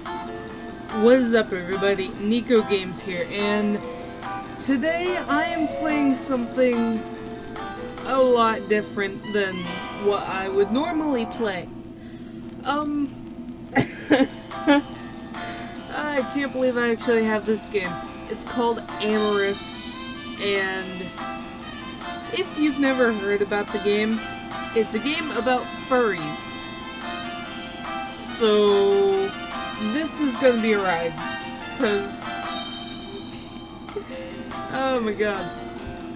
What is up, everybody? Nico Games here, and today I am playing something a lot different than what I would normally play. I can't believe I actually have this game. It's called Amorous, and if you've never heard about the game, it's a game about furries. So this is gonna be a ride, cause oh my god,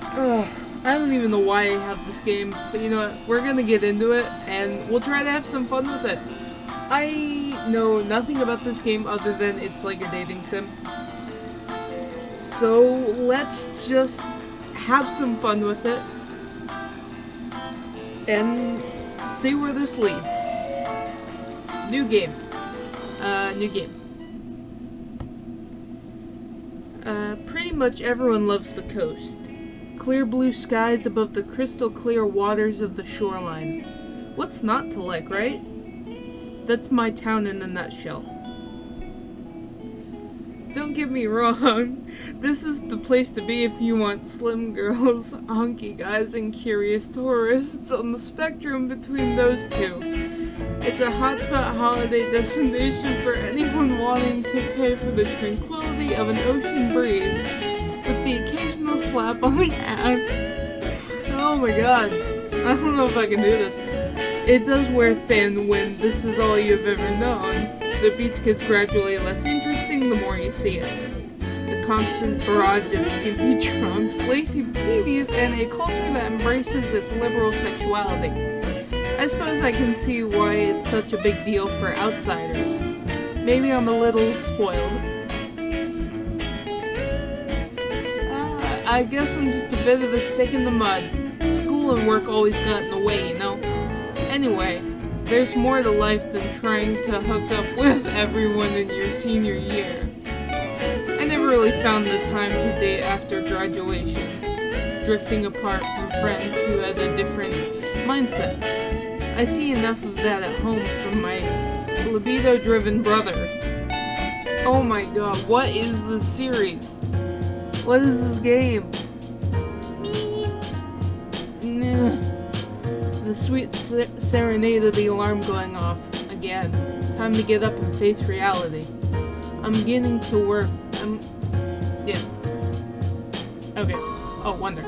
ugh, I don't even know why I have this game, but you know what? We're gonna get into it, and we'll try to have some fun with it. I know nothing about this game other than it's like a dating sim. So let's just have some fun with it and see where this leads. New game. Pretty much everyone loves the coast. Clear blue skies above the crystal clear waters of the shoreline. What's not to like, right? That's my town in a nutshell. Don't get me wrong, this is the place to be if you want slim girls, hunky guys, and curious tourists on the spectrum between those two. It's a hotspot holiday destination for anyone wanting to pay for the tranquility of an ocean breeze with the occasional slap on the ass. Oh my god, I don't know if I can do this. It does wear thin when this is all you've ever known. The beach gets gradually less interesting the more you see it. The constant barrage of skimpy trunks, lacy bikinis, and a culture that embraces its liberal sexuality. I suppose I can see why it's such a big deal for outsiders. Maybe I'm a little spoiled. I guess I'm just a bit of a stick in the mud. School and work always got in the way, you know? Anyway, there's more to life than trying to hook up with everyone in your senior year. I never really found the time to date after graduation, drifting apart from friends who had a different mindset. I see enough of that at home from my libido-driven brother. Oh my god, what is this series? What is this game? The sweet serenade of the alarm going off again. Time to get up and face reality. I'm getting to work. Yeah. Okay. Oh, wonder.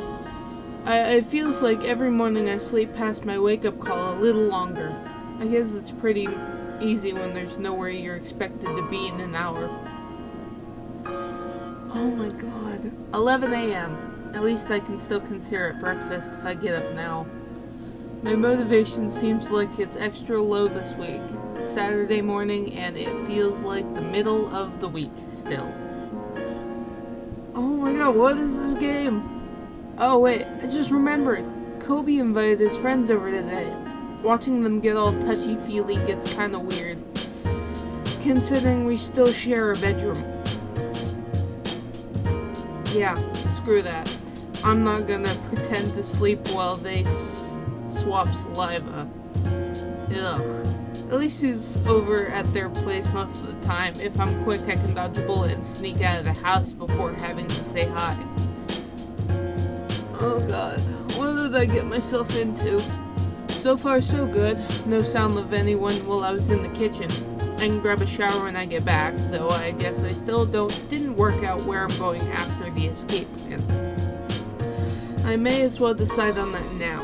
It feels like every morning I sleep past my wake-up call a little longer. I guess it's pretty easy when there's nowhere you're expected to be in an hour. Oh my god. 11 a.m. At least I can still consider it breakfast if I get up now. My motivation seems like it's extra low this week. Saturday morning, and it feels like the middle of the week still. Oh my god, what is this game? Oh wait, I just remembered. Kobe invited his friends over today. Watching them get all touchy-feely gets kinda weird, considering we still share a bedroom. Yeah, screw that. I'm not gonna pretend to sleep while they swap saliva. Ugh. At least he's over at their place most of the time. If I'm quick, I can dodge a bullet and sneak out of the house before having to say hi. Oh god, what did I get myself into? So far so good. No sound of anyone while I was in the kitchen. I can grab a shower when I get back, though I guess I still didn't work out where I'm going after the escape plan. I may as well decide on that now.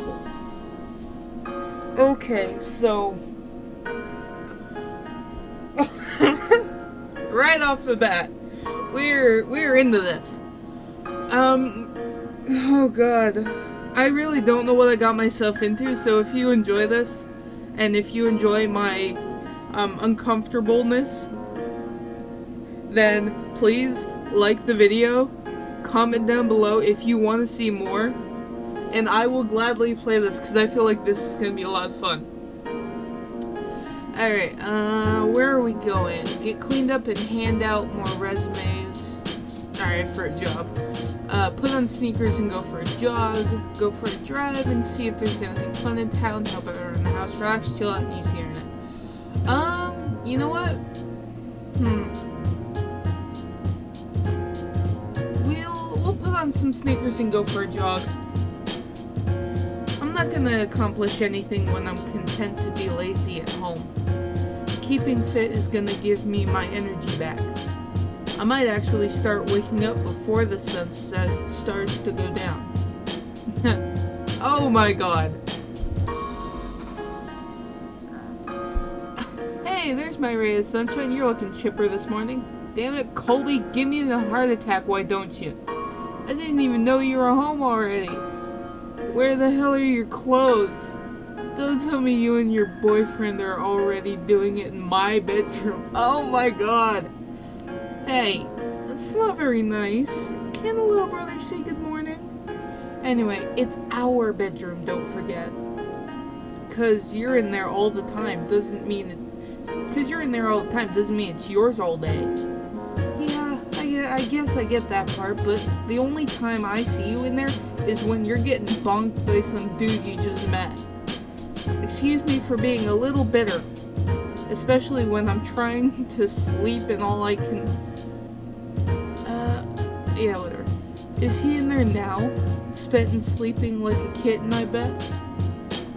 Okay, so right off the bat, we're into this. Oh god, I really don't know what I got myself into. So if you enjoy this, and if you enjoy my uncomfortableness, then please like the video, comment down below if you want to see more. And I will gladly play this, because I feel like this is going to be a lot of fun. Alright, where are we going? Get cleaned up and hand out more resumes. Alright, for a job. Put on sneakers and go for a jog. Go for a drive and see if there's anything fun in town. Help out around the house. Relax, chill out, and use the internet. You know what? We'll put on some sneakers and go for a jog. I'm not gonna accomplish anything when I'm content to be lazy at home. Keeping fit is gonna give me my energy back. I might actually start waking up before the sun starts to go down. Oh my god. Hey, there's my ray of sunshine. You're looking chipper this morning. Damn it, Colby, give me the heart attack, why don't you? I didn't even know you were home already. Where the hell are your clothes? Don't tell me you and your boyfriend are already doing it in my bedroom. Oh my god. Hey, that's not very nice. Can't a little brother say good morning? Anyway, it's our bedroom, don't forget. Cause you're in there all the time doesn't mean it's yours all day. Yeah, I guess I get that part, but the only time I see you in there is when you're getting bonked by some dude you just met. Excuse me for being a little bitter, especially when I'm trying to sleep and all I can... yeah, whatever. Is he in there now? Spent in sleeping like a kitten, I bet?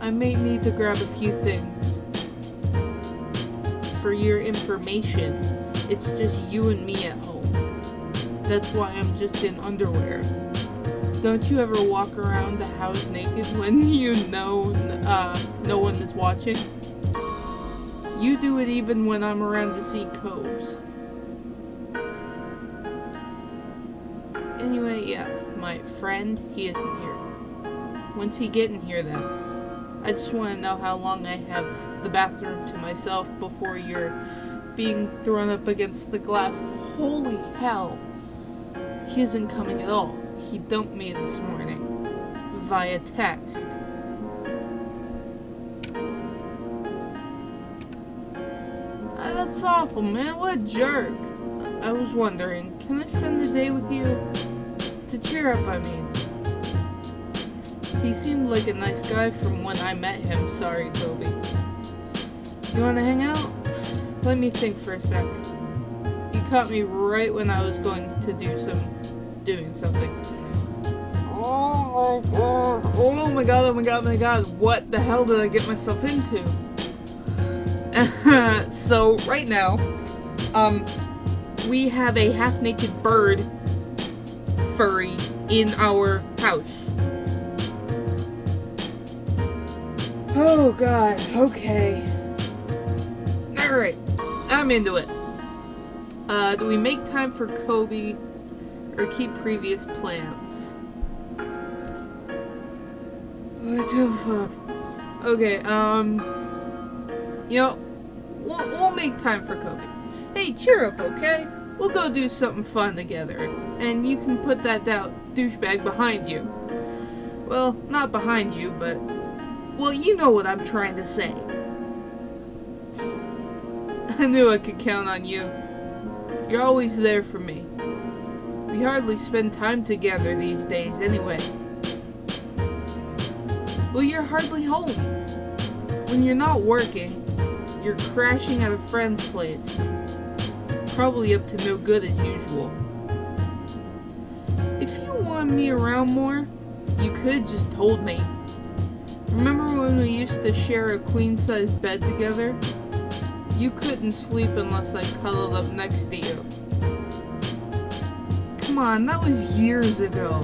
I may need to grab a few things. For your information, it's just you and me at home. That's why I'm just in underwear. Don't you ever walk around the house naked when you know no one is watching? You do it even when I'm around to see coves. Anyway, yeah, my friend, he isn't here. When's he getting here then? I just want to know how long I have the bathroom to myself before you're being thrown up against the glass. Holy hell! He isn't coming at all. He dumped me this morning. Via text. That's awful, man. What a jerk. I was wondering, can I spend the day with you? To cheer up, I mean. He seemed like a nice guy from when I met him. Sorry, Kobe. You wanna hang out? Let me think for a sec. You caught me right when I was going to doing something. Oh my god. What the hell did I get myself into? So, right now, we have a half-naked bird furry in our house. Oh god, okay. Alright, I'm into it. Do we make time for Kobe or keep previous plans? What the fuck? Okay, you know, we'll make time for Kobe. Hey, cheer up, okay? We'll go do something fun together, and you can put that douchebag behind you. Well, not behind you, but... well, you know what I'm trying to say. I knew I could count on you. You're always there for me. We hardly spend time together these days anyway. Well, you're hardly home. When you're not working, you're crashing at a friend's place. Probably up to no good as usual. If you wanted me around more, you could just told me. Remember when we used to share a queen-size bed together? You couldn't sleep unless I cuddled up next to you. Come on, that was years ago.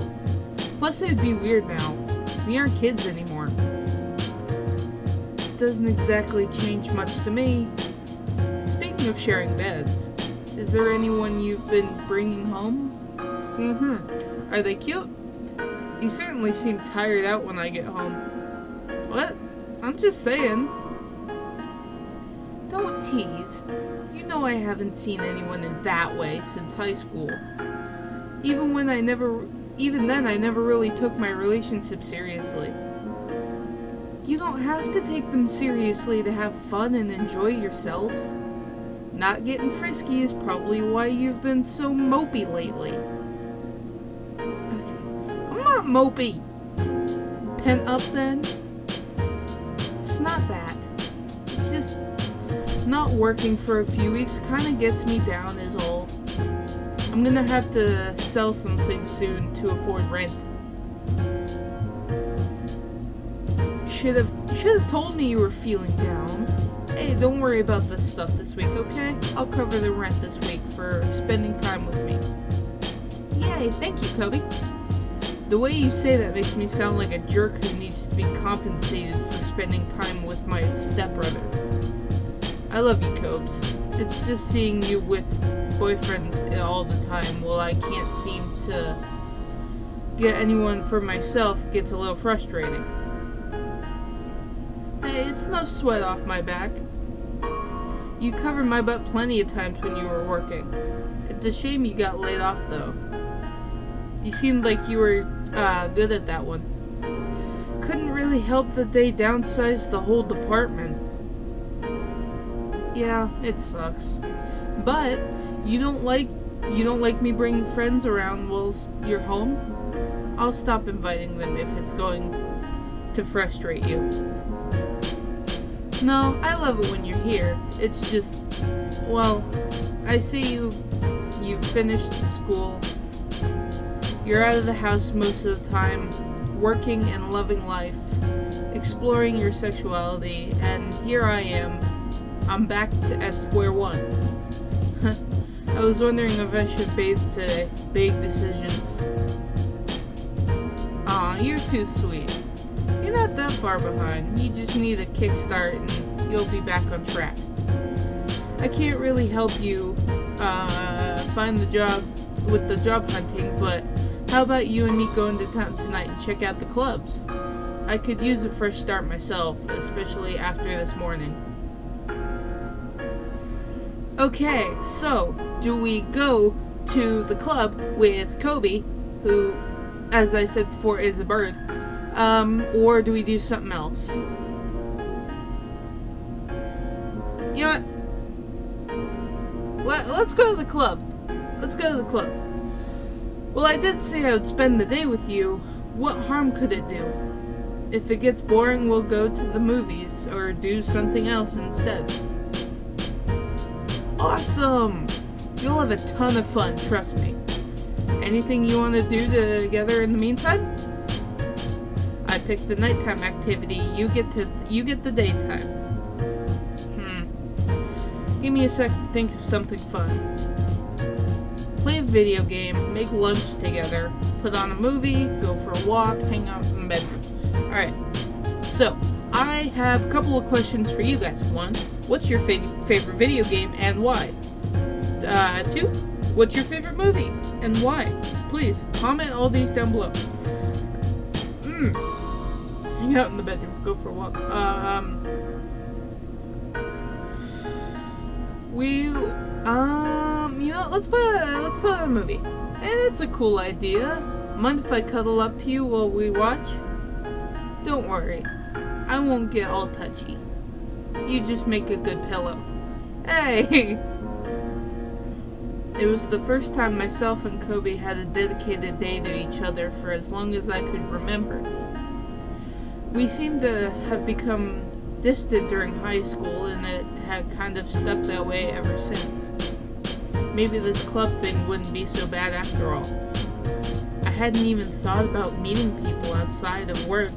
Plus it'd be weird now. We aren't kids anymore. Doesn't exactly change much to me. Speaking of sharing beds, is there anyone you've been bringing home? Are they cute? You certainly seem tired out when I get home. What? I'm just saying. Don't tease. You know I haven't seen anyone in that way since high school. Even then I never really took my relationship seriously. You don't have to take them seriously to have fun and enjoy yourself. Not getting frisky is probably why you've been so mopey lately. Okay. I'm not mopey. Pent up then? It's not that. It's just Not working for a few weeks kind of gets me down is all. I'm gonna have to sell something soon to afford rent. Should have told me you were feeling down. Hey, don't worry about this stuff this week, okay? I'll cover the rent this week for spending time with me. Yay, thank you, Kobe. The way you say that makes me sound like a jerk who needs to be compensated for spending time with my stepbrother. I love you, Cobes. It's just seeing you with boyfriends all the time while I can't seem to get anyone for myself gets a little frustrating. Hey, it's no sweat off my back. You covered my butt plenty of times when you were working. It's a shame you got laid off, though. You seemed like you were good at that one. Couldn't really help that they downsized the whole department. Yeah, it sucks. But you don't like me bringing friends around while you're home? I'll stop inviting them if it's going to frustrate you. No, I love it when you're here. It's just, well, I see you finished school. You're out of the house most of the time, working and loving life, exploring your sexuality, and here I am. I'm back at square one. I was wondering if I should bathe today. Big decisions. Aw, you're too sweet. You're not that far behind. You just need a kickstart and you'll be back on track. I can't really help you find the job with the job hunting, but how about you and me go into town tonight and check out the clubs? I could use a fresh start myself, especially after this morning. Okay, so do we go to the club with Kobe, who, as I said before, is a bird, or do we do something else? You know what? Let's go to the club. Let's go to the club. Well, I did say I would spend the day with you. What harm could it do? If it gets boring, we'll go to the movies or do something else instead. Awesome! You'll have a ton of fun, trust me. Anything you want to do together in the meantime? I picked the nighttime activity. You get the daytime. Give me a sec to think of something fun. Play a video game, make lunch together, put on a movie, go for a walk, hang out in the bedroom. Alright, so I have a couple of questions for you guys. 1, what's your favorite video game and why? 2, what's your favorite movie and why? Please, comment all these down below. Hang out in the bedroom, go for a walk. Let's put on a movie. Hey, that's a cool idea. Mind if I cuddle up to you while we watch? Don't worry. I won't get all touchy. You just make a good pillow. Hey! It was the first time myself and Kobe had a dedicated day to each other for as long as I could remember. We seemed to have become distant during high school, and it had kind of stuck that way ever since. Maybe this club thing wouldn't be so bad after all. I hadn't even thought about meeting people outside of work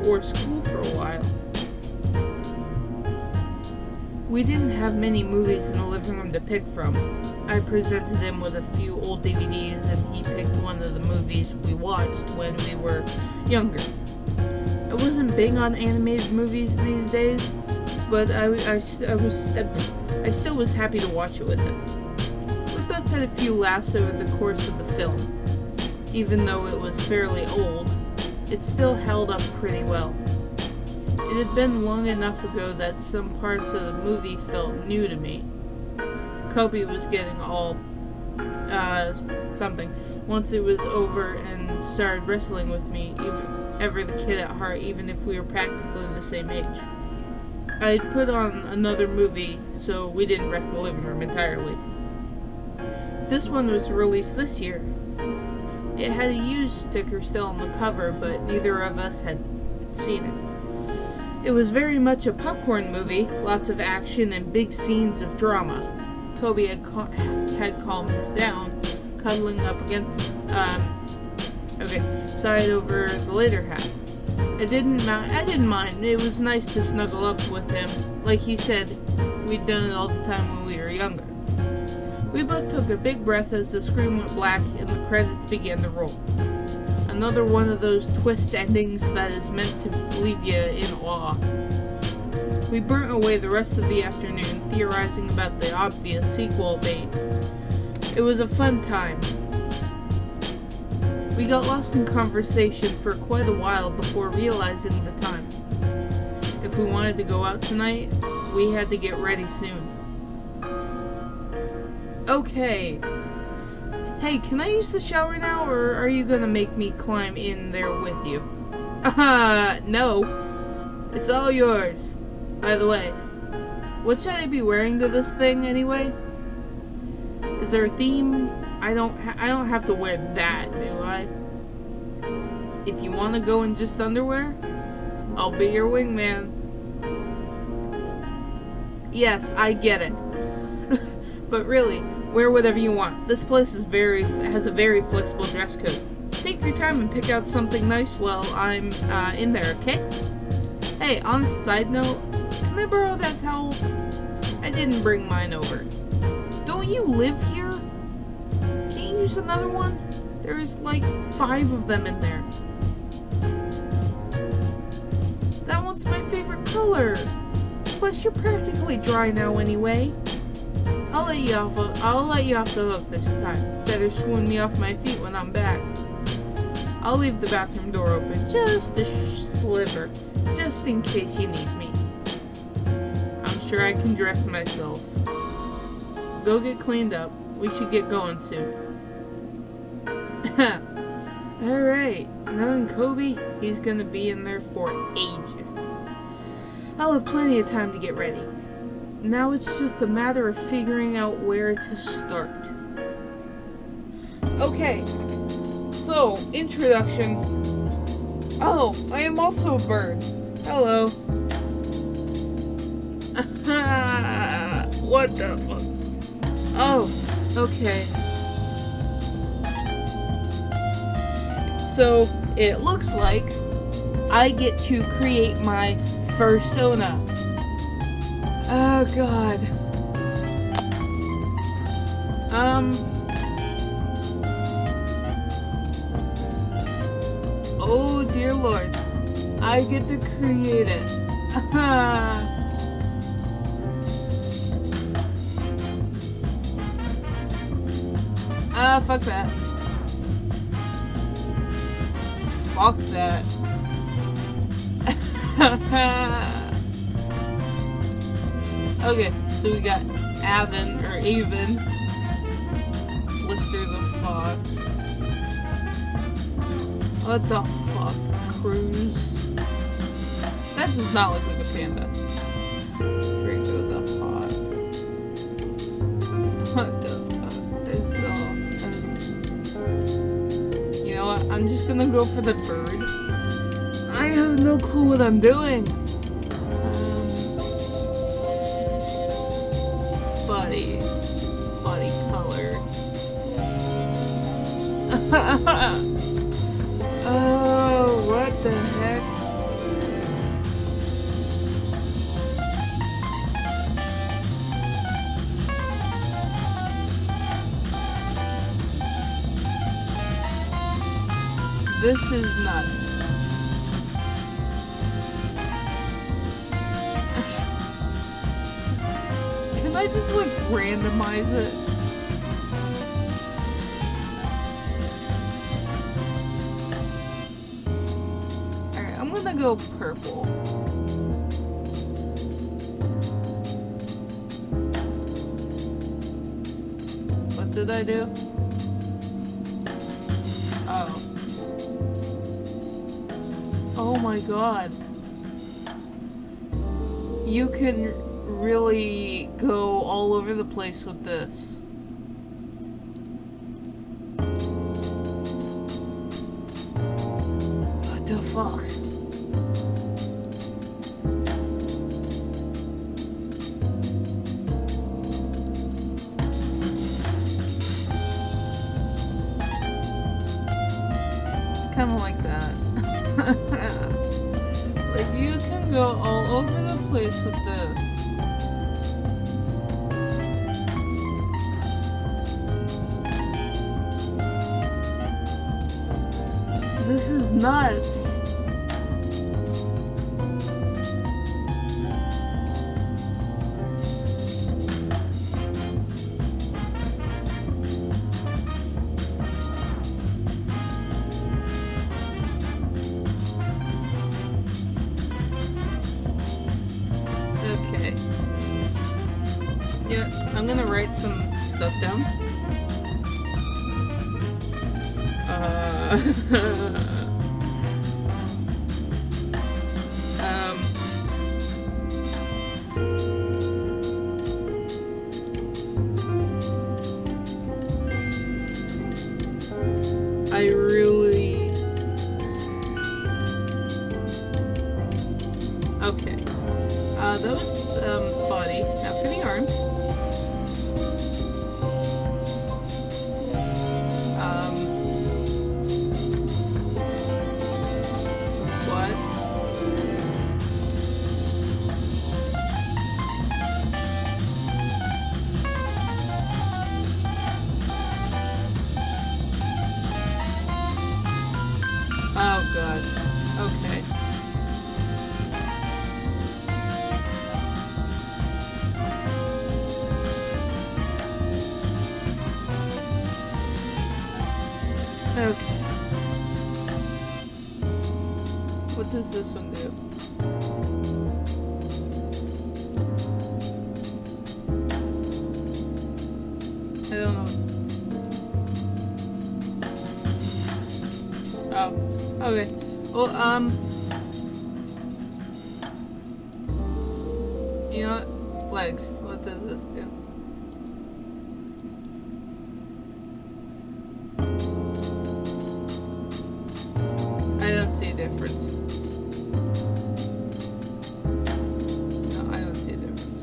or school for a while. We didn't have many movies in the living room to pick from. I presented him with a few old DVDs, and he picked one of the movies we watched when we were younger. I wasn't big on animated movies these days, but I still was happy to watch it with him. We both had a few laughs over the course of the film. Even though it was fairly old, it still held up pretty well. It had been long enough ago that some parts of the movie felt new to me. Kobe was getting all something once it was over and started wrestling with me, ever the kid at heart, even if we were practically the same age. I had put on another movie, so we didn't wreck the living room entirely. This one was released this year. It had a used sticker still on the cover, but neither of us had seen it. It was very much a popcorn movie, lots of action and big scenes of drama. Kobe had calmed down, cuddling up against side over the later half. I didn't mind. It was nice to snuggle up with him. Like he said, we'd done it all the time when we were younger. We both took a big breath as the screen went black and the credits began to roll. Another one of those twist endings that is meant to leave you in awe. We burnt away the rest of the afternoon theorizing about the obvious sequel bait. It was a fun time. We got lost in conversation for quite a while before realizing the time. If we wanted to go out tonight, we had to get ready soon. Okay. Hey, can I use the shower now, or are you gonna make me climb in there with you? No. It's all yours. By the way, what should I be wearing to this thing anyway? Is there a theme? I don't have to wear that, do I? If you want to go in just underwear, I'll be your wingman. Yes, I get it. But really, wear whatever you want. This place has a very flexible dress code. Take your time and pick out something nice while I'm in there, okay? Hey, on a side note, can I borrow that towel? I didn't bring mine over. Don't you live here? Can you use another one? There's like 5 of them in there. That one's my favorite color. Plus, you're practically dry now anyway. I'll let you off the hook this time. Better swoon me off my feet when I'm back. I'll leave the bathroom door open just a sliver, just in case you need me. I'm sure I can dress myself. Go get cleaned up. We should get going soon. Alright, knowing Kobe, he's gonna be in there for ages. I'll have plenty of time to get ready. Now it's just a matter of figuring out where to start. Okay, so, introduction. Oh, I am also a bird. Hello. What the fuck? Oh, okay. So, it looks like I get to create my fursona. Oh god. Oh dear lord. I get to create it. Fuck that. Fuck that. Okay, so we got Avon, Blister the Fox. What the fuck? Cruz. That does not look like a panda. Draco the Hawk. What the fuck? This is all... You know what? I'm just gonna go for the bird. I have no clue what I'm doing. Body color. Oh, what the heck? This is nuts. Can I just like randomize it? Alright, I'm gonna go purple. What did I do? Oh. Oh my god. You can really go all over the place with this. What the fuck? kind of like that. Like, you can go all over the place with this. This is nuts. Okay. Yeah, I'm gonna write some stuff down. I really... Okay. Those, body. Now for the arms. What? Oh god. Okay. Okay. What does this one do? I don't know. Oh. Okay. Well, you know what? Legs. What does this do? I don't see a difference. No, I don't see a difference.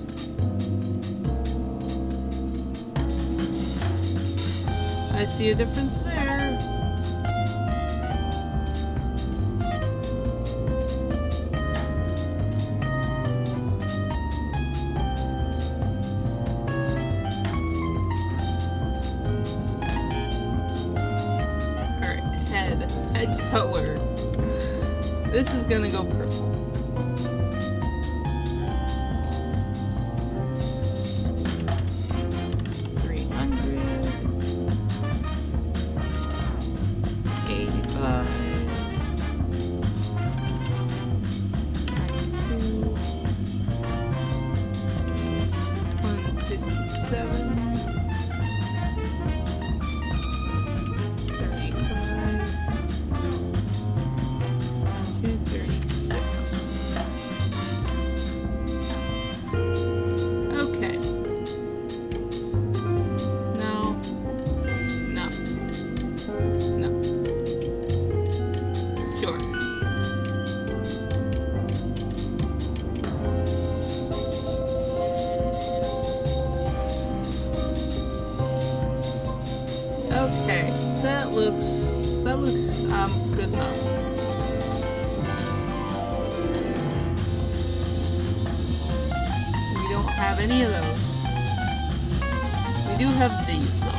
I see a difference there. Head color. This is gonna go purple. Okay, that looks good enough. We don't have any of those. We do have these though.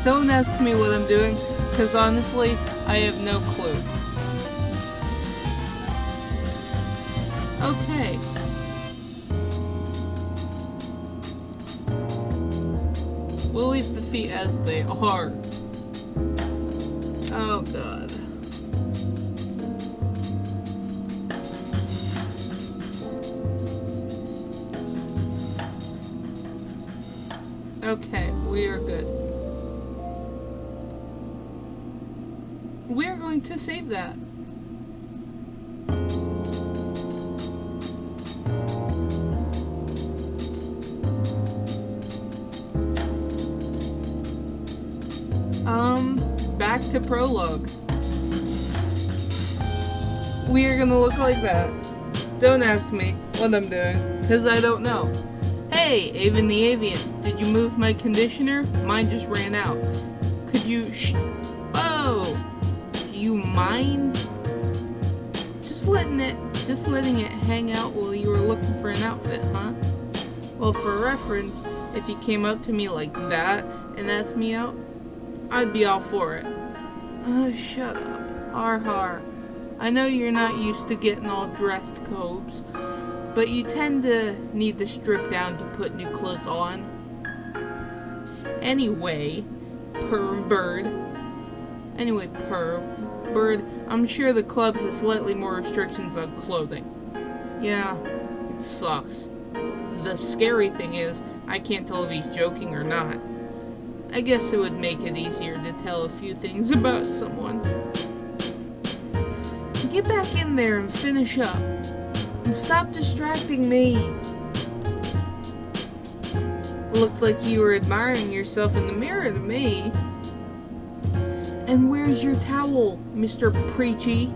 Don't ask me what I'm doing, because honestly, I have no clue. Okay. We'll leave the feet as they are. Oh god. Okay, we are good. We are going to save that. Back to prologue. We are gonna look like that. Don't ask me what I'm doing, because I don't know. Hey, Avon the Avian, did you move my conditioner? Mine just ran out. Could you Oh! Do you mind? Just letting it hang out while you were looking for an outfit, huh? Well, for reference, if you came up to me like that and asked me out, I'd be all for it. Shut up. Har har. I know you're not used to getting all dressed, Cobes, but you tend to need to strip down to put new clothes on. Anyway, perv bird, I'm sure the club has slightly more restrictions on clothing. Yeah, it sucks. The scary thing is, I can't tell if he's joking or not. I guess it would make it easier to tell a few things about someone. Get back in there and finish up. And stop distracting me. Looked like you were admiring yourself in the mirror to me. And where's your towel, Mr. Preachy?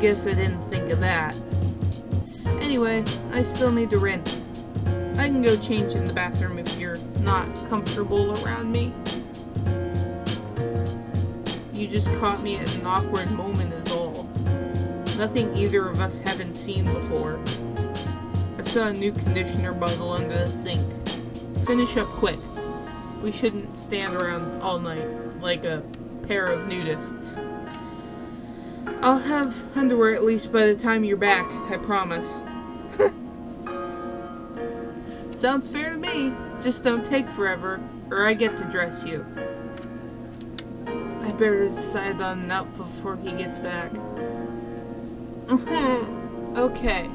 Guess I didn't think of that. Anyway, I still need to rinse. I can go change in the bathroom if you're not comfortable around me. You just caught me at an awkward moment is all. Nothing either of us haven't seen before. I saw a new conditioner bottle under the sink. Finish up quick. We shouldn't stand around all night like a pair of nudists. I'll have underwear at least by the time you're back, I promise. Sounds fair to me. Just don't take forever, or I get to dress you. I better decide on an outfit before he gets back. Okay.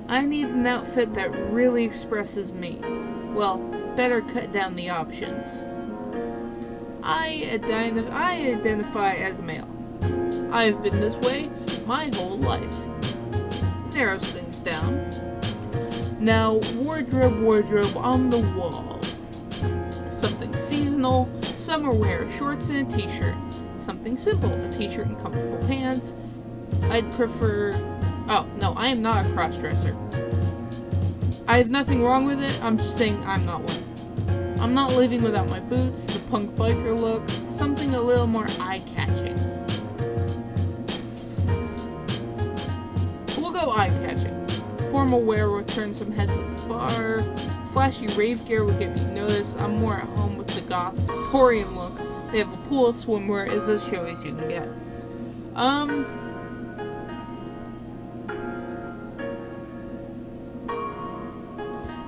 I need an outfit that really expresses me. Well, better cut down the options. I identify as a male. I've been this way my whole life. Narrows things down. Now, wardrobe on the wall. Something seasonal, summer wear, shorts and a t-shirt. Something simple, a t-shirt and comfortable pants. I'd prefer... Oh, no, I am not a cross-dresser. I have nothing wrong with it, I'm just saying I'm not one. I'm not living without my boots, the punk biker look, something a little more eye-catching. We'll go eye-catching. Formal wear would turn some heads at the bar. Flashy rave gear would get me noticed. I'm more at home with the goth Victorian look. They have a pool, swimwear, is as showy as you can get.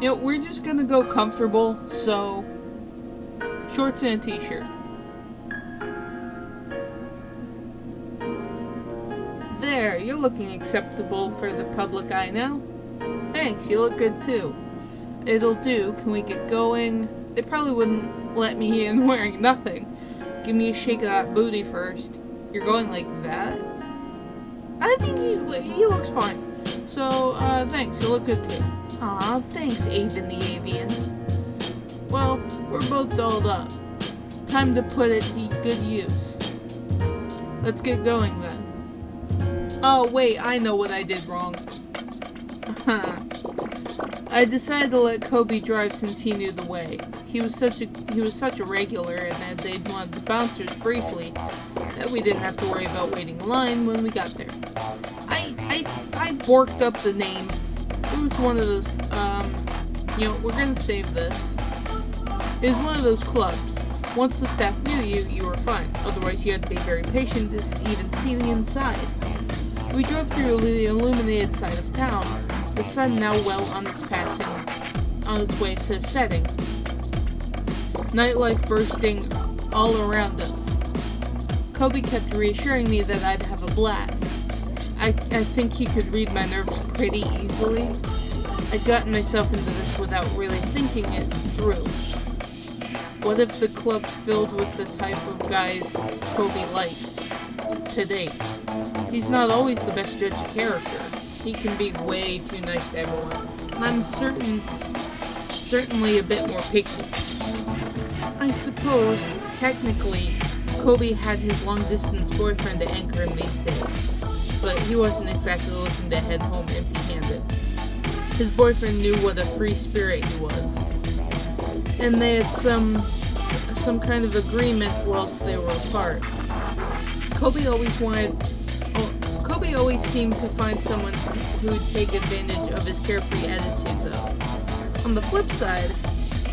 You know, we're just gonna go comfortable, so shorts and a t-shirt. There, you're looking acceptable for the public eye now. Thanks, you look good too. It'll do, can we get going? They probably wouldn't let me in wearing nothing. Give me a shake of that booty first. You're going like that? I think he looks fine. So, thanks, you look good too. Aw, thanks, Avon the Avian. Well, we're both dolled up. Time to put it to good use. Let's get going then. Oh, wait, I know what I did wrong. I decided to let Kobe drive since he knew the way. He was such a regular, and they'd wanted the bouncers briefly, that we didn't have to worry about waiting in line when we got there. I borked up the name. It was one of those, you know, we're gonna save this. It was one of those clubs. Once the staff knew you, you were fine. Otherwise, you had to be very patient to even see the inside. We drove through the illuminated side of town, the sun now well on its way to setting. Nightlife bursting all around us. Kobe kept reassuring me that I'd have a blast. I think he could read my nerves pretty easily. I'd gotten myself into this without really thinking it through. What if the club's filled with the type of guys Kobe likes? To date. He's not always the best judge of character. He can be way too nice to everyone. And I'm certainly a bit more picky. I suppose, technically, Kobe had his long-distance boyfriend to anchor him these days. but he wasn't exactly looking to head home empty-handed. His boyfriend knew what a free spirit he was, and they had some kind of agreement whilst they were apart. Kobe always seemed to find someone who would take advantage of his carefree attitude, though. On the flip side,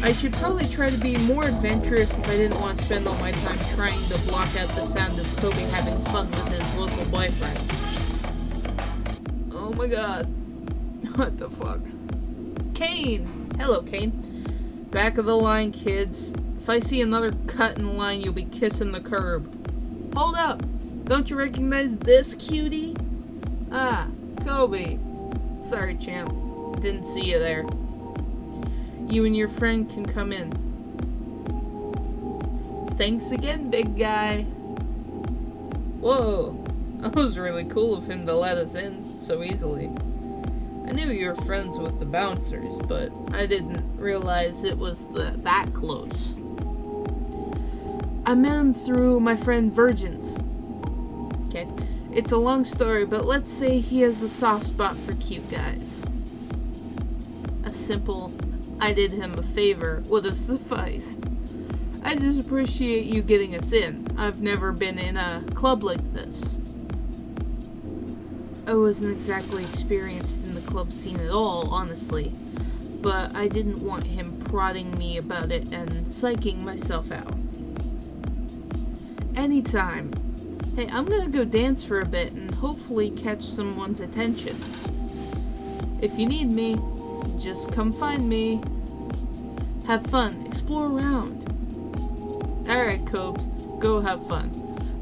I should probably try to be more adventurous if I didn't want to spend all my time trying to block out the sound of Kobe having fun with his local boyfriends. Oh my god. What the fuck? Kane! Hello, Kane. Back of the line, kids. If I see another cut in line, you'll be kissing the curb. Hold up! Don't you recognize this cutie? Ah, Kobe. Sorry, champ. Didn't see you there. You and your friend can come in. Thanks again, big guy. Whoa, that was really cool of him to let us in so easily. I knew you were friends with the bouncers, but I didn't realize it was that close. I met him through my friend Virgins. Okay, it's a long story, but let's say he has a soft spot for cute guys. A simple, I did him a favor would have sufficed. I just appreciate you getting us in. I've never been in a club like this. I wasn't exactly experienced in the club scene at all, honestly, but I didn't want him prodding me about it and psyching myself out. Anytime. Hey, I'm gonna go dance for a bit and hopefully catch someone's attention. If you need me, just come find me. Have fun, explore around. Alright, Cobes, go have fun.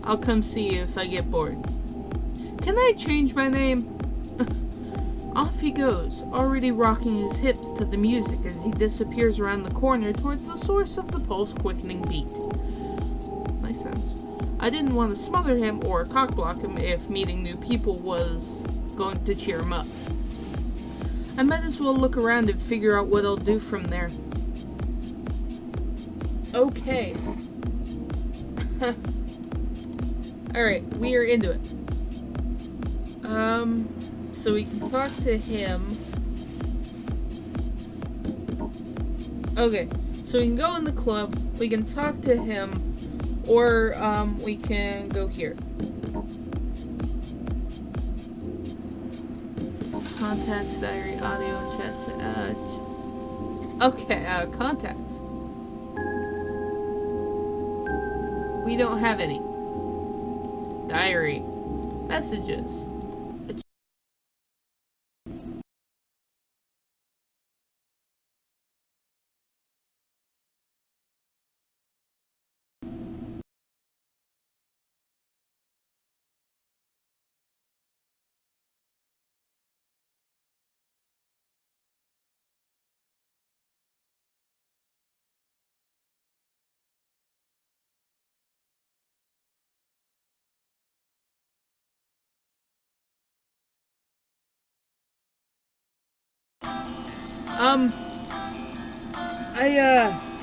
I'll come see you if I get bored. Can I change my name? Off he goes, already rocking his hips to the music as he disappears around the corner towards the source of the pulse-quickening beat. Nice sense. I didn't want to smother him or cockblock him if meeting new people was going to cheer him up. I might as well look around and figure out what I'll do from there. Okay. Alright, we are into it. So we can talk to him. Okay, so we can go in the club, we can talk to him, or, we can go here. Contacts, diary, audio, chats, okay, contacts. We don't have any. Diary. Messages.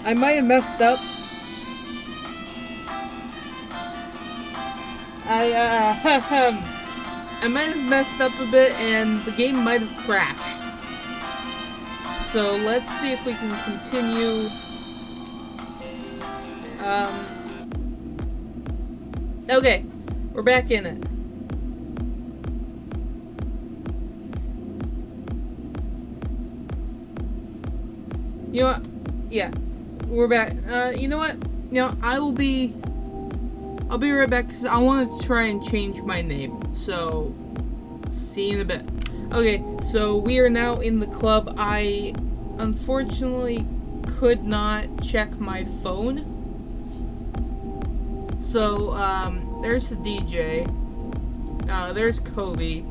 I might have messed up. I might have messed up a bit and the game might have crashed. So let's see if we can continue. Okay, we're back in it. You know what? Yeah, we're back. You know what? You know, I'll be right back because I want to try and change my name. So, see you in a bit. Okay, so we are now in the club. I unfortunately could not check my phone. So, there's the DJ. There's Kobe.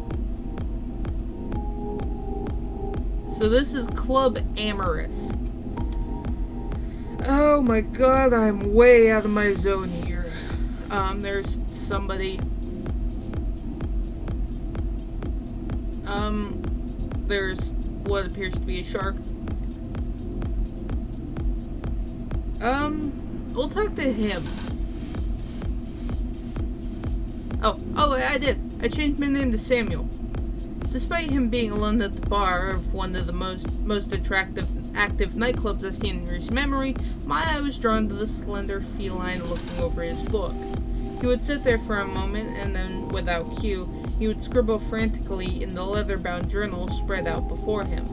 So this is Club Amorous. Oh my god, I'm way out of my zone here. There's somebody. There's what appears to be a shark. We'll talk to him. Oh, Oh, I did. I changed my name to Samuel. Despite him being alone at the bar of one of the most attractive, active nightclubs I've seen in recent memory, my eye was drawn to the slender feline looking over his book. He would sit there for a moment, and then, without cue, he would scribble frantically in the leather-bound journal spread out before him.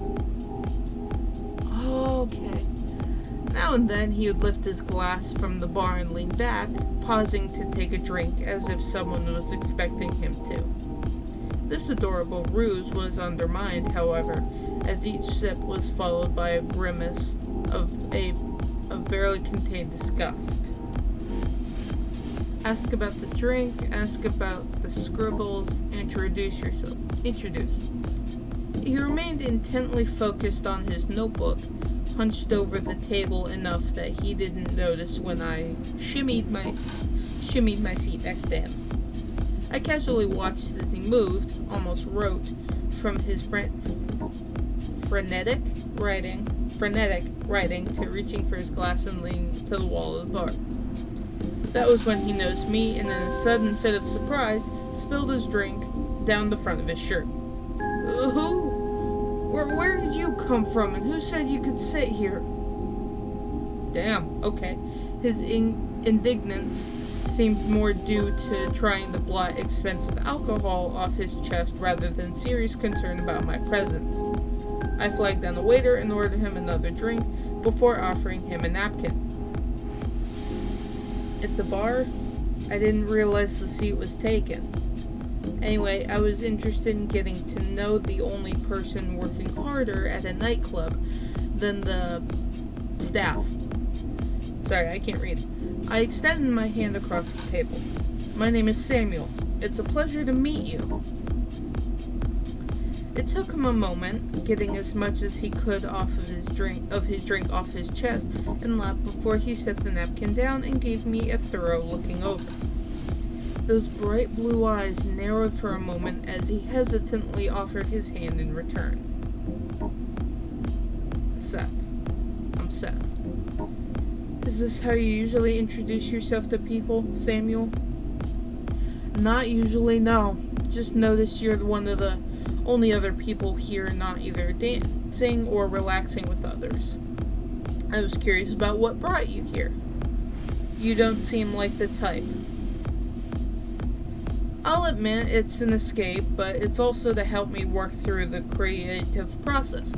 Okay. Now and then, he would lift his glass from the bar and lean back, pausing to take a drink as if someone was expecting him to. This adorable ruse was undermined, however, as each sip was followed by a grimace of barely contained disgust. Ask about the drink, ask about the scribbles, introduce yourself. Introduce. He remained intently focused on his notebook, hunched over the table enough that he didn't notice when I shimmied my seat next to him. I casually watched as he moved, almost wrote, from his frenetic writing to reaching for his glass and leaning to the wall of the bar. That was when he noticed me, and in a sudden fit of surprise, spilled his drink down the front of his shirt. Where did you come from, and who said you could sit here? Damn, okay. His indignance seemed more due to trying to blot expensive alcohol off his chest rather than serious concern about my presence. I flagged down the waiter and ordered him another drink before offering him a napkin. It's a bar? I didn't realize the seat was taken. Anyway, I was interested in getting to know the only person working harder at a nightclub than the staff. Sorry, I can't read. I extended my hand across the table. My name is Samuel. It's a pleasure to meet you. It took him a moment, getting as much as he could off of his drink off his chest and lap before he set the napkin down and gave me a thorough looking over. Those bright blue eyes narrowed for a moment as he hesitantly offered his hand in return. Seth. I'm Seth. Is this how you usually introduce yourself to people, Samuel? Not usually, no. Just notice you're one of the only other people here not either dancing or relaxing with others. I was curious about what brought you here. You don't seem like the type. I'll admit it's an escape, but it's also to help me work through the creative process.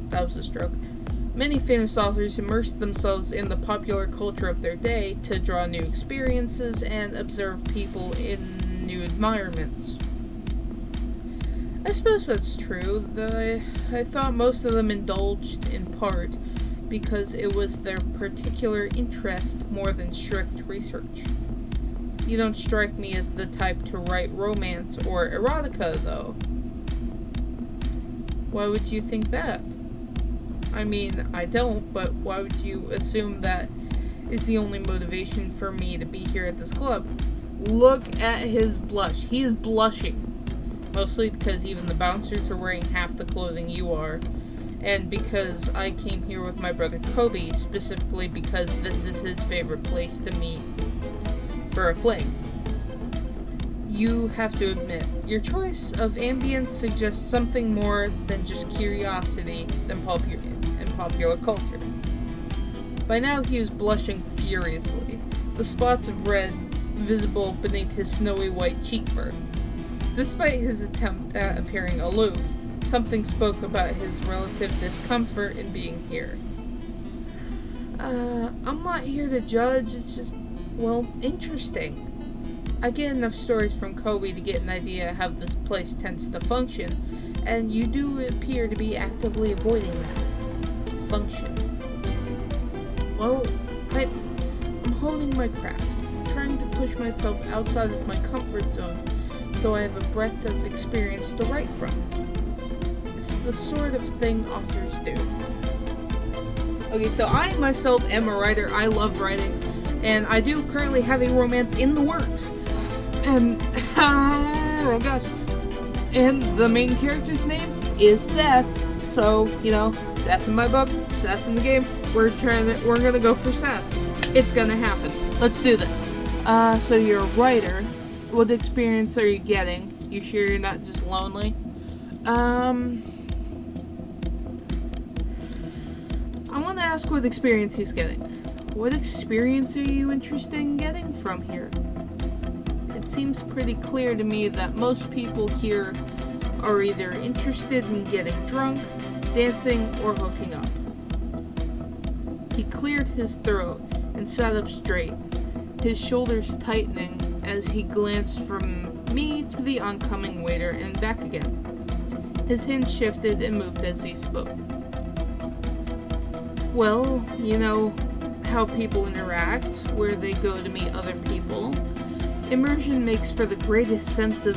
That was a stroke. Many famous authors immersed themselves in the popular culture of their day to draw new experiences and observe people in new environments. I suppose that's true, though I thought most of them indulged in part because it was their particular interest more than strict research. You don't strike me as the type to write romance or erotica, though. Why would you think that? I mean, I don't, but why would you assume that is the only motivation for me to be here at this club? Look at his blush. He's blushing. Mostly because even the bouncers are wearing half the clothing you are. And because I came here with my brother Kobe, specifically because this is his favorite place to meet for a fling. You have to admit, your choice of ambience suggests something more than just curiosity than popular culture. By now he was blushing furiously, the spots of red visible beneath his snowy white cheek fur. Despite his attempt at appearing aloof, something spoke about his relative discomfort in being here. I'm not here to judge, it's just, well, interesting. I get enough stories from Kobe to get an idea how this place tends to function, and you do appear to be actively avoiding that function. Well, I'm honing my craft, trying to push myself outside of my comfort zone so I have a breadth of experience to write from. It's the sort of thing authors do. Okay, so I myself am a writer. I love writing, and I do currently have a romance in the works. And, oh gosh. And the main character's name is Seth. So, Seth in my book, Seth in the game, we're gonna go for Seth. It's gonna happen. Let's do this. So you're a writer. What experience are you getting? You sure you're not just lonely? I want to ask what experience he's getting. What experience are you interested in getting from here? It seems pretty clear to me that most people here are either interested in getting drunk, dancing, or hooking up. He cleared his throat and sat up straight, his shoulders tightening as he glanced from me to the oncoming waiter and back again. His hands shifted and moved as he spoke. Well, you know how people interact, where they go to meet other people. Immersion makes for the greatest sense of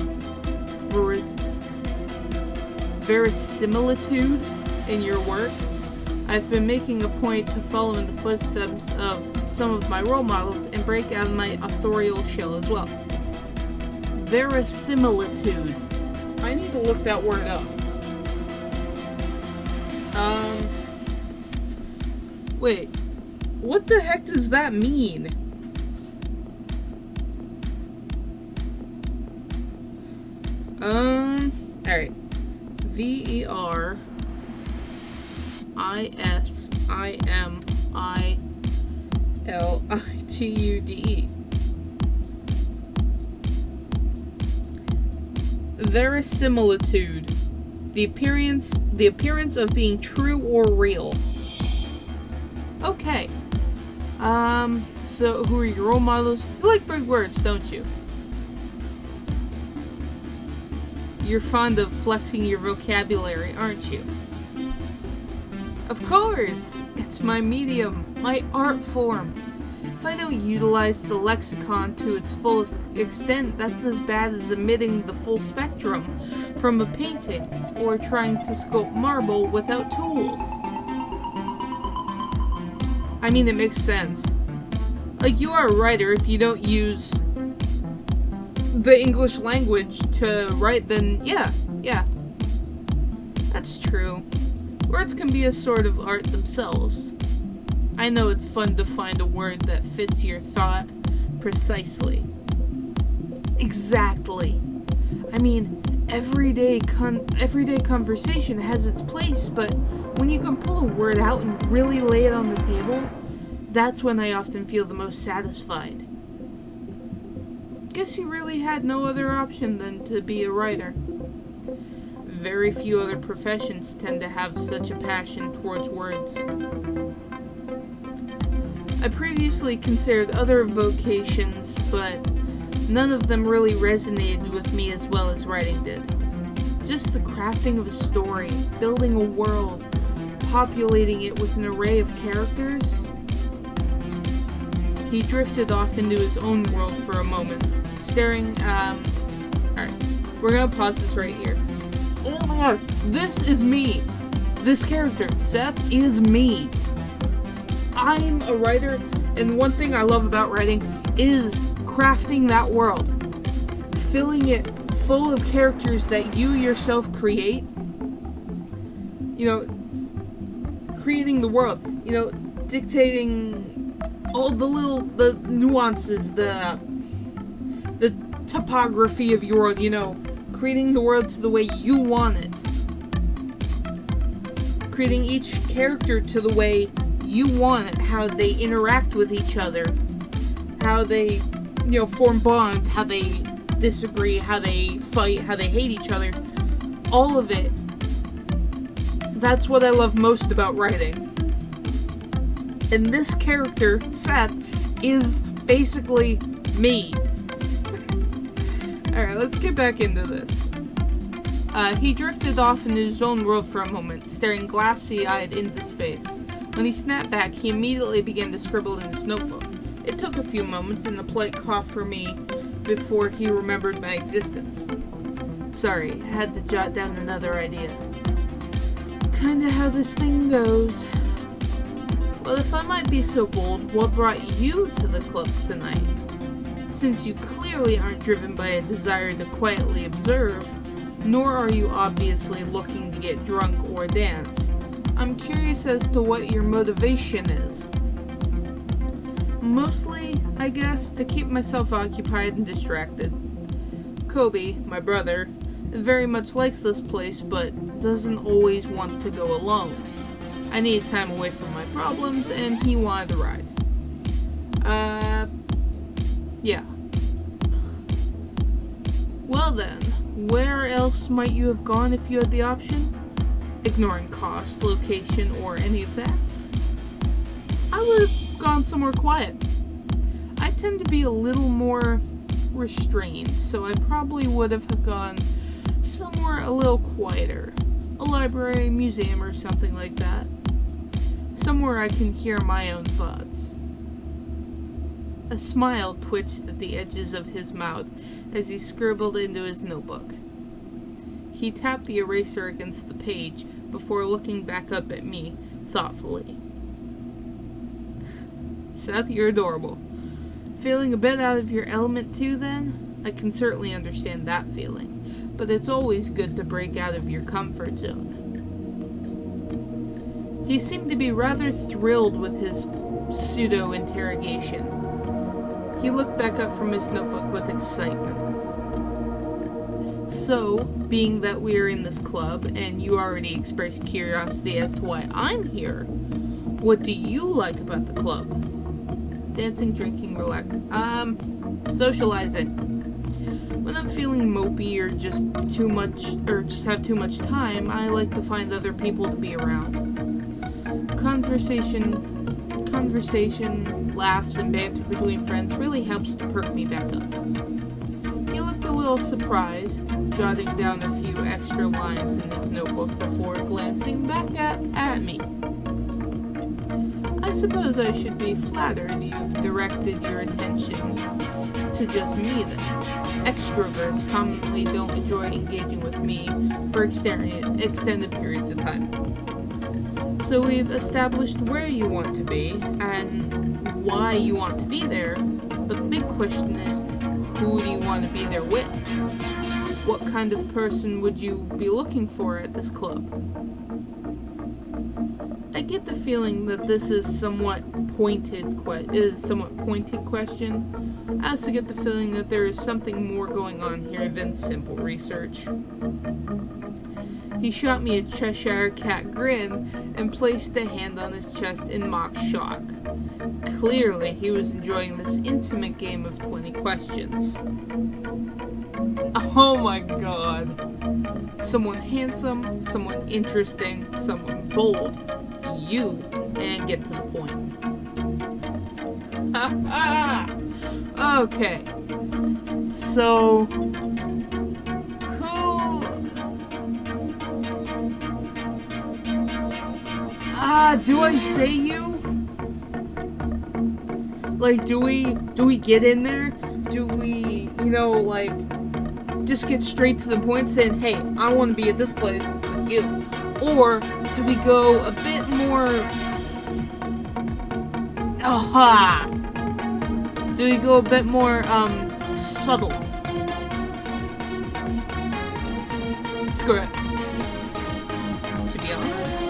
verisimilitude in your work. I've been making a point to follow in the footsteps of some of my role models and break out of my authorial shell as well. Verisimilitude. I need to look that word up. Wait. What the heck does that mean? Alright. Verisimilitude. Verisimilitude. The appearance of being true or real. Okay. So who are your role models? You like big words, don't you? You're fond of flexing your vocabulary, aren't you? Of course! It's my medium, my art form. If I don't utilize the lexicon to its fullest extent, that's as bad as emitting the full spectrum from a painting, or trying to sculpt marble without tools. I mean, it makes sense. Like, you are a writer if you don't use the English language to write, then yeah. That's true. Words can be a sort of art themselves. I know it's fun to find a word that fits your thought precisely. Exactly. I mean, everyday conversation has its place, but when you can pull a word out and really lay it on the table, that's when I often feel the most satisfied. Guess you really had no other option than to be a writer. Very few other professions tend to have such a passion towards words. I previously considered other vocations, but none of them really resonated with me as well as writing did. Just the crafting of a story, building a world, populating it with an array of characters. He drifted off into his own world for a moment, staring, alright, we're gonna pause this right here. Oh my god, this is me! This character, Seth, is me! I'm a writer, and one thing I love about writing is crafting that world. Filling it full of characters that you yourself create. You know, creating the world. You know, dictating all the nuances, the topography of your world, you know, creating the world to the way you want it. Creating each character to the way you want it, how they interact with each other, how they, you know, form bonds, how they disagree, how they fight, how they hate each other. All of it. That's what I love most about writing. And this character, Seth, is basically me. Alright, let's get back into this. He drifted off into his own world for a moment, staring glassy-eyed into space. When he snapped back, he immediately began to scribble in his notebook. It took a few moments and a polite cough for me before he remembered my existence. Sorry, I had to jot down another idea. Kinda how this thing goes. Well, if I might be so bold, what brought you to the club tonight? Since you clearly aren't driven by a desire to quietly observe, nor are you obviously looking to get drunk or dance, I'm curious as to what your motivation is. Mostly, I guess, to keep myself occupied and distracted. Kobe, my brother, very much likes this place, but doesn't always want to go alone. I needed time away from my problems, and he wanted to ride. Yeah. Well then, where else might you have gone if you had the option? Ignoring cost, location, or any of that? I would have gone somewhere quiet. I tend to be a little more restrained, so I probably would have gone somewhere a little quieter. A library, museum, or something like that. Somewhere I can hear my own thoughts. A smile twitched at the edges of his mouth as he scribbled into his notebook. He tapped the eraser against the page before looking back up at me thoughtfully. Seth, you're adorable. Feeling a bit out of your element too, then? I can certainly understand that feeling, but it's always good to break out of your comfort zone. He seemed to be rather thrilled with his pseudo-interrogation. He looked back up from his notebook with excitement. So, being that we are in this club, and you already expressed curiosity as to why I'm here, what do you like about the club? Dancing, drinking, relaxing. Socializing. When I'm feeling mopey or just have too much time, I like to find other people to be around. Conversation, laughs, and banter between friends really helps to perk me back up. He looked a little surprised, jotting down a few extra lines in his notebook before glancing back at me. I suppose I should be flattered you've directed your attentions to just me then. Extroverts commonly don't enjoy engaging with me for extended periods of time. So we've established where you want to be and why you want to be there, but the big question is, who do you want to be there with? What kind of person would you be looking for at this club? I get the feeling that this is somewhat pointed question. I also get the feeling that there is something more going on here than simple research. He shot me a Cheshire Cat grin and placed a hand on his chest in mock shock. Clearly, he was enjoying this intimate game of 20 questions. Oh my god. Someone handsome, someone interesting, someone bold. You, and get to the point. Okay. So, do I say you? Like, do we get in there? Do we, just get straight to the point saying, hey, I want to be at this place with you? Or do we go a bit more... Do we go a bit more, subtle? Screw it. To be honest,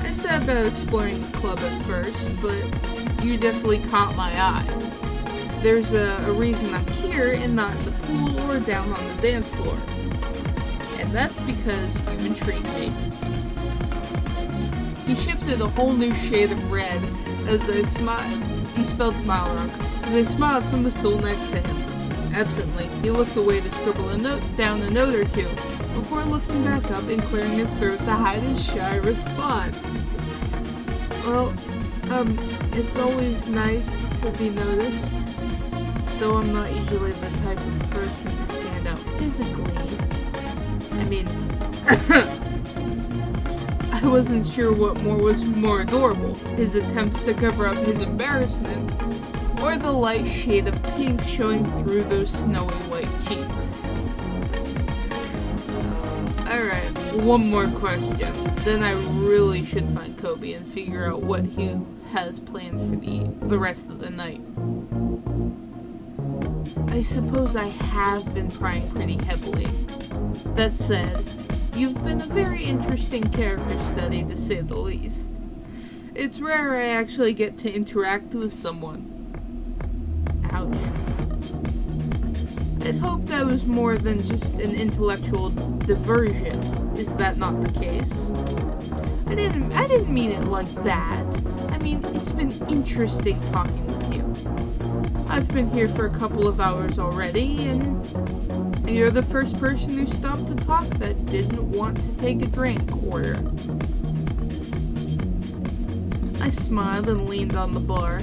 I said about exploring the club at first, but you definitely caught my eye. There's a reason I'm here and not in the pool or down on the dance floor. And that's because you intrigue me. He shifted a whole new shade of red as I smiled. He spelled smile wrong. As I smiled from the stool next to him. Absently, he looked away to scribble down a note or two before looking back up and clearing his throat to hide his shy response. Well, it's always nice to be noticed, though I'm not usually the type of person to stand out physically. I mean, I wasn't sure what was more adorable, his attempts to cover up his embarrassment, or the light shade of pink showing through those snowy white cheeks. Alright, one more question. Then I really should find Kobe and figure out what he has planned for the rest of the night. I suppose I have been prying pretty heavily. That said, you've been a very interesting character study to say the least. It's rare I actually get to interact with someone. Ouch. I'd hoped I was more than just an intellectual diversion. Is that not the case? I didn't mean it like that. I mean, it's been interesting talking with you. I've been here for a couple of hours already, and you're the first person who stopped to talk that didn't want to take a drink order. I smiled and leaned on the bar.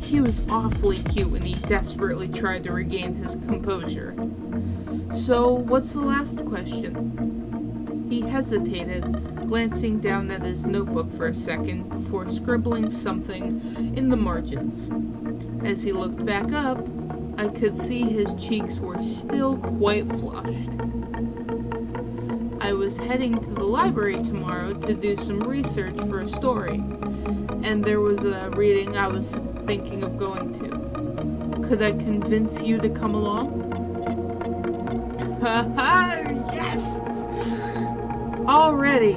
He was awfully cute when he desperately tried to regain his composure. So, what's the last question? He hesitated, glancing down at his notebook for a second before scribbling something in the margins. As he looked back up, I could see his cheeks were still quite flushed. I was heading to the library tomorrow to do some research for a story, and there was a reading I was thinking of going to. Could I convince you to come along? Yes! Already.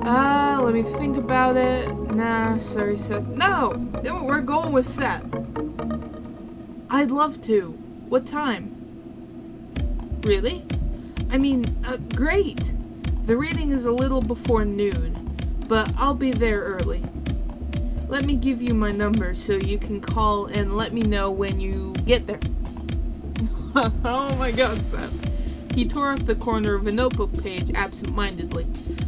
Let me think about it. Nah, sorry, Seth. No, we're going with Seth. I'd love to. What time? Really? I mean, great. The reading is a little before noon, but I'll be there early. Let me give you my number so you can call and let me know when you get there. Oh my god, Seth. He tore off the corner of a notebook page absent-mindedly,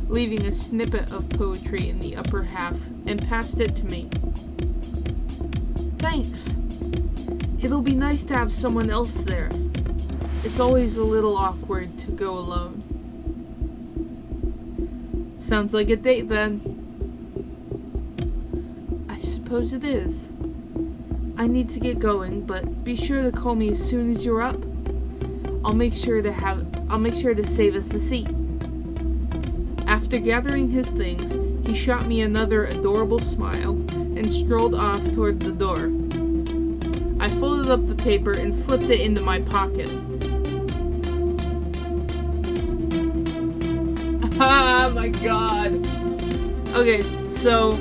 leaving a snippet of poetry in the upper half, and passed it to me. Thanks. It'll be nice to have someone else there. It's always a little awkward to go alone. Sounds like a date then. I suppose it is. I need to get going, but be sure to call me as soon as you're up. I'll make sure to save us a seat. After gathering his things, he shot me another adorable smile and strolled off toward the door. I folded up the paper and slipped it into my pocket. Ah, my god. Okay, so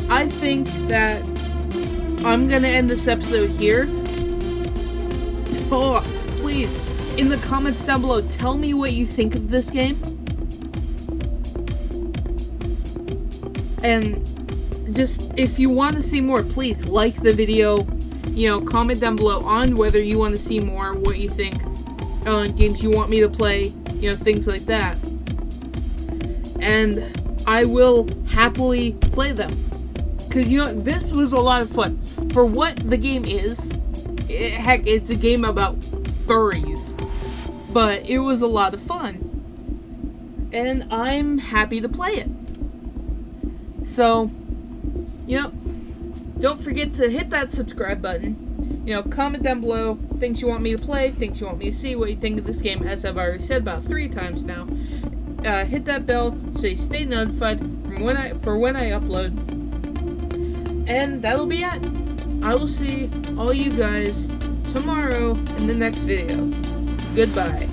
I think that I'm gonna end this episode here. Oh, please, in the comments down below, tell me what you think of this game. And just, if you want to see more, please like the video. Comment down below on whether you want to see more, what you think, games you want me to play, things like that. And I will happily play them. Because, this was a lot of fun. For what the game is, heck, it's a game about furries. But it was a lot of fun. And I'm happy to play it. So, don't forget to hit that subscribe button. Comment down below things you want me to play, things you want me to see, what you think of this game, as I've already said about 3 times now. Hit that bell so you stay notified when I upload. And that'll be it. I will see all you guys tomorrow in the next video. Goodbye.